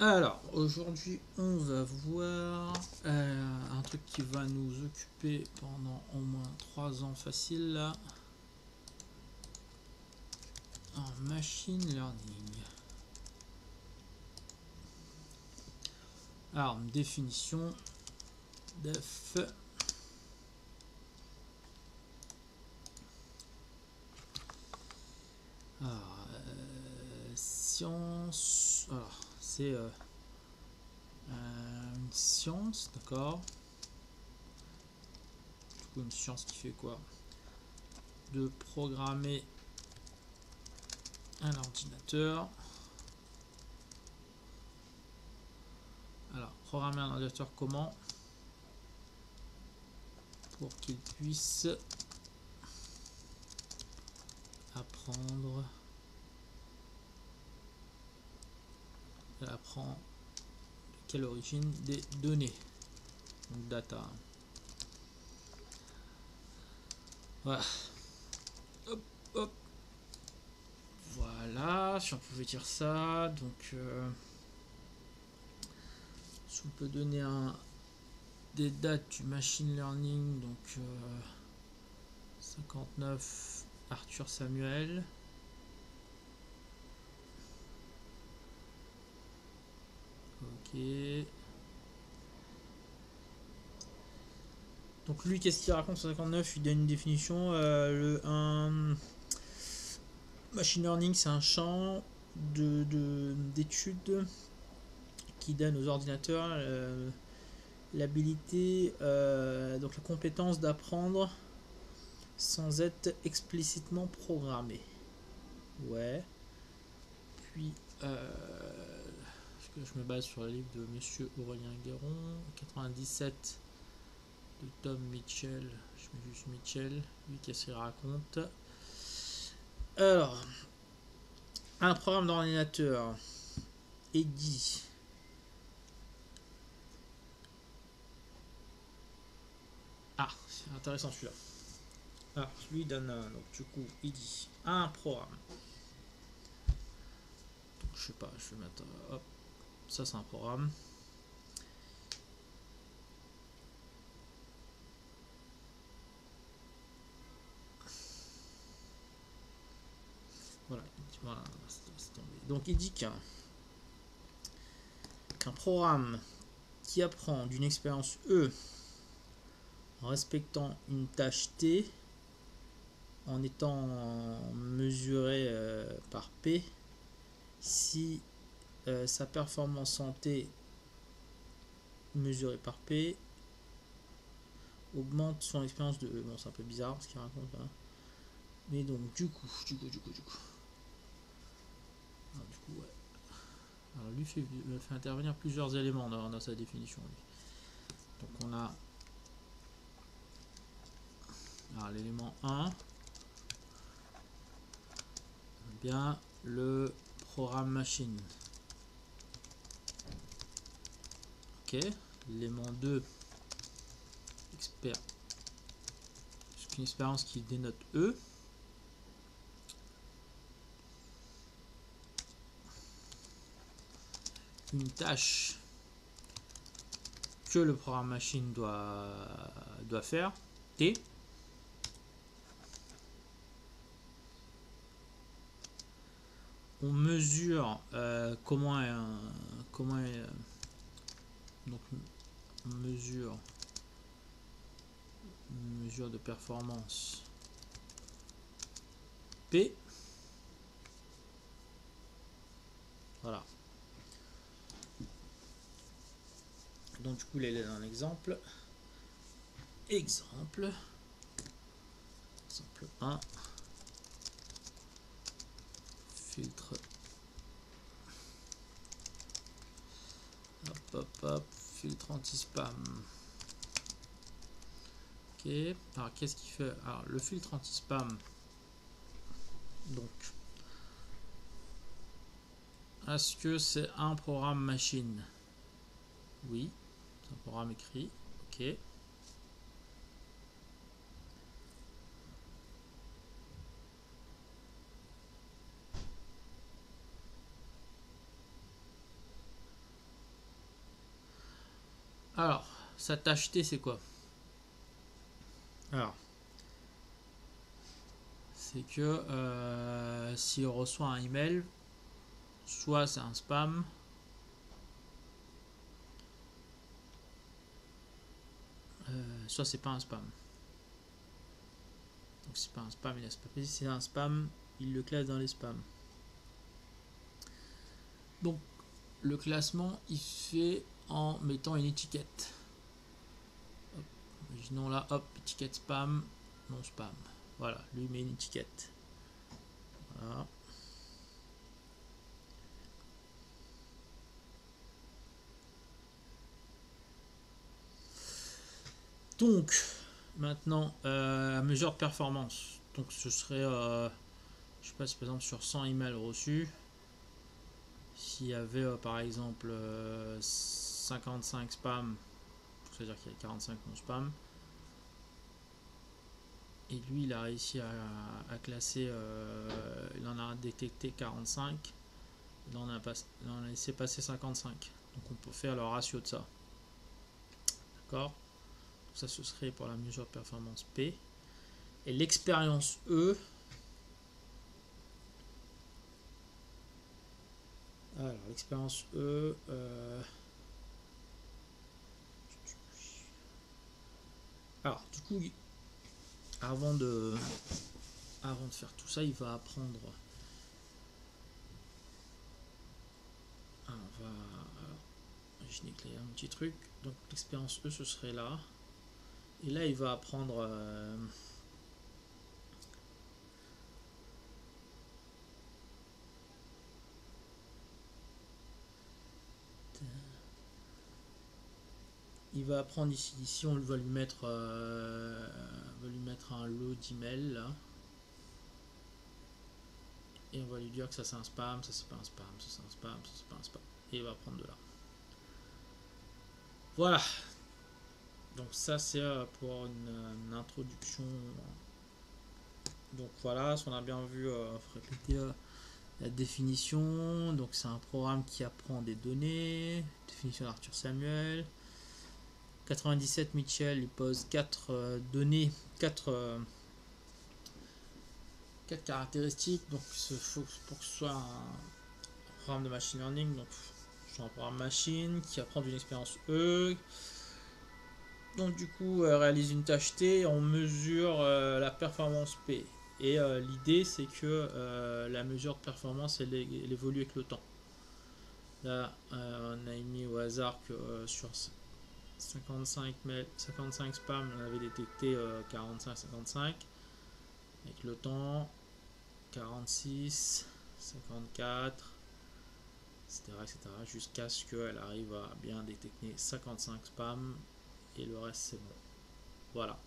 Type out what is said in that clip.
Alors, aujourd'hui, on va voir un truc qui va nous occuper pendant au moins 3 ans facile là, en machine learning. Alors, définition def. Alors, science. Alors, c'est une science, d'accord. Du coup, une science qui fait quoi? De programmer un ordinateur. Alors, programmer un ordinateur comment? Pour qu'il puisse apprendre. Elle apprend de quelle origine? Des données. Donc data. Voilà. Hop, hop. Voilà, si on pouvait dire ça. Donc, si on peut donner des dates du machine learning. Donc, 59, Arthur Samuel. Ok. Donc lui, qu'est-ce qu'il raconte sur 59? Il donne une définition. Un machine learning, c'est un champ d'études qui donne aux ordinateurs l'habilité, donc la compétence d'apprendre sans être explicitement programmé. Ouais. Puis, je me base sur le livre de Monsieur Aurélien Guéron, 97 de Tom Mitchell. Je mets juste Mitchell, lui qu'est-ce qu'il raconte. Alors, un programme d'ordinateur est dit. Ah, c'est intéressant celui-là. Alors, lui donne donc du coup, il dit un programme. Donc, je sais pas, je vais mettre. Hop, ça c'est un programme. Voilà, c'est tombé. Donc il dit qu'un programme qui apprend d'une expérience E en respectant une tâche T en étant mesuré par P, si sa performance en T mesurée par P augmente son expérience de E. Bon, c'est un peu bizarre ce qu'il raconte là. Mais donc du coup. Alors, du coup, ouais. Alors lui fait intervenir plusieurs éléments dans sa définition. Lui. Donc on a l'élément 1, bien le programme machine. Ok. L'élément 2, une expérience qui dénote E. Une tâche que le programme machine doit faire, T. On mesure comment donc mesure de performance P. Voilà. Donc du coup, il est dans un exemple. Exemple 1. Filtre. Hop. Filtre anti-spam. Ok. Alors qu'est-ce qu'il fait? Alors le filtre anti-spam. Donc, est-ce que c'est un programme machine? Oui, c'est un programme écrit. Ok. Alors, sa tâche T, c'est quoi? Alors, c'est que s'il reçoit un email, soit c'est un spam, soit c'est pas un spam. Donc c'est pas un spam, il laisse pas passer. Si c'est un spam, il le classe dans les spams. Donc le classement, il fait en mettant une étiquette. Hop. Imaginons là, hop, étiquette spam, non spam. Voilà, lui met une étiquette. Voilà. Donc, maintenant, la mesure de performance. Donc, ce serait, je sais pas si par exemple sur 100 emails reçus, s'il y avait par exemple 55 spams, c'est-à-dire qu'il y a 45 non spam, et lui il a réussi à classer, il en a détecté 45, il en a laissé passer 55. Donc, on peut faire le ratio de ça. D'accord? Ça, ce serait pour la mesure de performance P. Et l'expérience E. Alors, l'expérience E. Alors, du coup, avant de faire tout ça, il va apprendre. Alors, je n'éclaire un petit truc. Donc, l'expérience E, ce serait là. Et là, il va apprendre. Il va apprendre ici. Ici, on va lui mettre, un lot d'email là. Et on va lui dire que ça c'est un spam, ça c'est pas un spam, ça c'est un spam, ça c'est pas un spam. Et il va prendre de là. Voilà. Donc ça c'est pour une introduction. Donc voilà, si on a bien vu, répéter la définition. Donc c'est un programme qui apprend des données. Définition d'Arthur Samuel. 97 Mitchell, il pose 4 données, 4 caractéristiques. Donc pour que ce soit un programme de machine learning, donc c'est un programme machine qui apprend d'une expérience E. Donc du coup, réalise une tâche T, on mesure la performance P. Et l'idée, c'est que la mesure de performance, elle évolue avec le temps. Là, on a mis au hasard que sur 55 spams, on avait détecté 45-55. Avec le temps, 46, 54, etc. Jusqu'à ce qu'elle arrive à bien détecter 55 spams et le reste c'est bon. Voilà.